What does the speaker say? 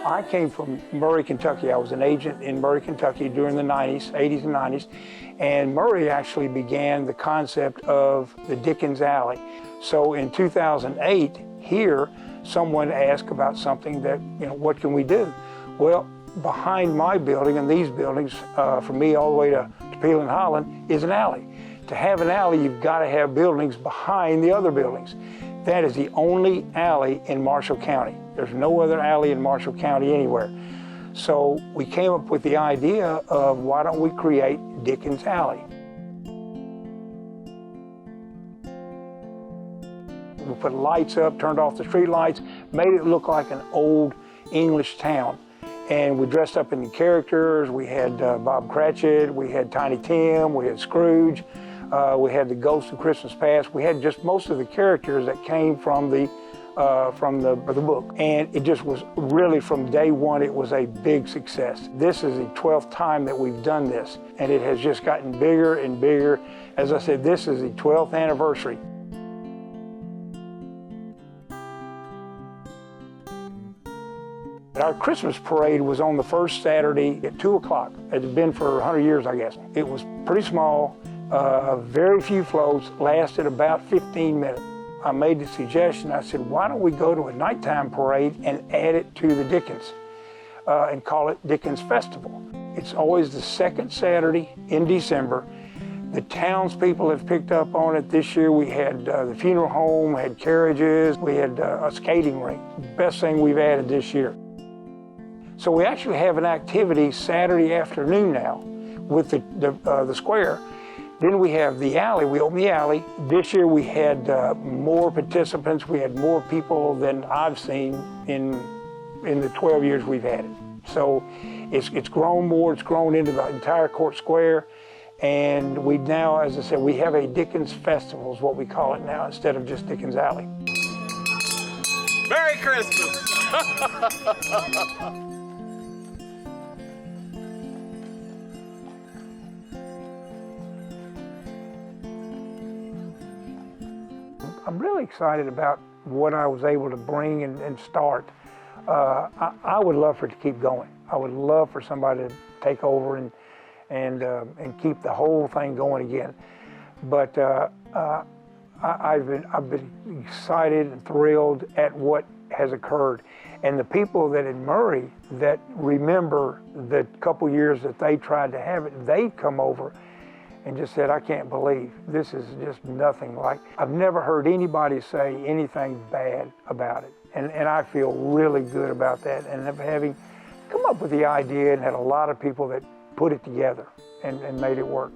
I came from Murray, Kentucky. I was an agent in Murray, Kentucky during the 90s, 80s and 90s. And Murray actually began the concept of the Dickens Alley. So in 2008, here, someone asked about something that, what can we do? Well, behind my building and these buildings, from me all the way to Peel and Holland, is an alley. To have an alley, you've got to have buildings behind the other buildings. That is the only alley in Marshall County. There's no other alley in Marshall County anywhere. So we came up with the idea of why don't we create Dickens Alley? We put lights up, turned off the street lights, made it look like an old English town. And we dressed up in the characters. We had Bob Cratchit, we had Tiny Tim, we had Scrooge, we had the Ghost of Christmas Past. We had just most of the characters that came from the book. And it just was really, from day one, it was a big success. This is the 12th time that we've done this, and it has just gotten bigger and bigger. As I said, this is the 12th anniversary. Our Christmas parade was on the first Saturday at 2 o'clock. It had been for 100 years, I guess. It was pretty small, very few floats, lasted about 15 minutes. I made the suggestion, I said, why don't we go to a nighttime parade and add it to the Dickens and call it Dickens Festival. It's always the second Saturday in December. The townspeople have picked up on it. This year we had the funeral home, we had carriages, we had a skating rink. Best thing we've added this year. So we actually have an activity Saturday afternoon now with the square. Then we have the alley. We open the alley. This year we had more participants. We had more people than I've seen in the 12 years we've had it. So it's grown more. It's grown into the entire court square. And we now, as I said, we have a Dickens Festival is what we call it now, instead of just Dickens Alley. Merry Christmas! I'm really excited about what I was able to bring and start. I would love for it to keep going. I would love for somebody to take over and keep the whole thing going again. But I've been excited and thrilled at what has occurred. And the people that in Murray that remember the couple years that they tried to have it, they've come over and just said, I can't believe this is just nothing like. I've never heard anybody say anything bad about it. And I feel really good about that. And having come up with the idea and had a lot of people that put it together and made it work.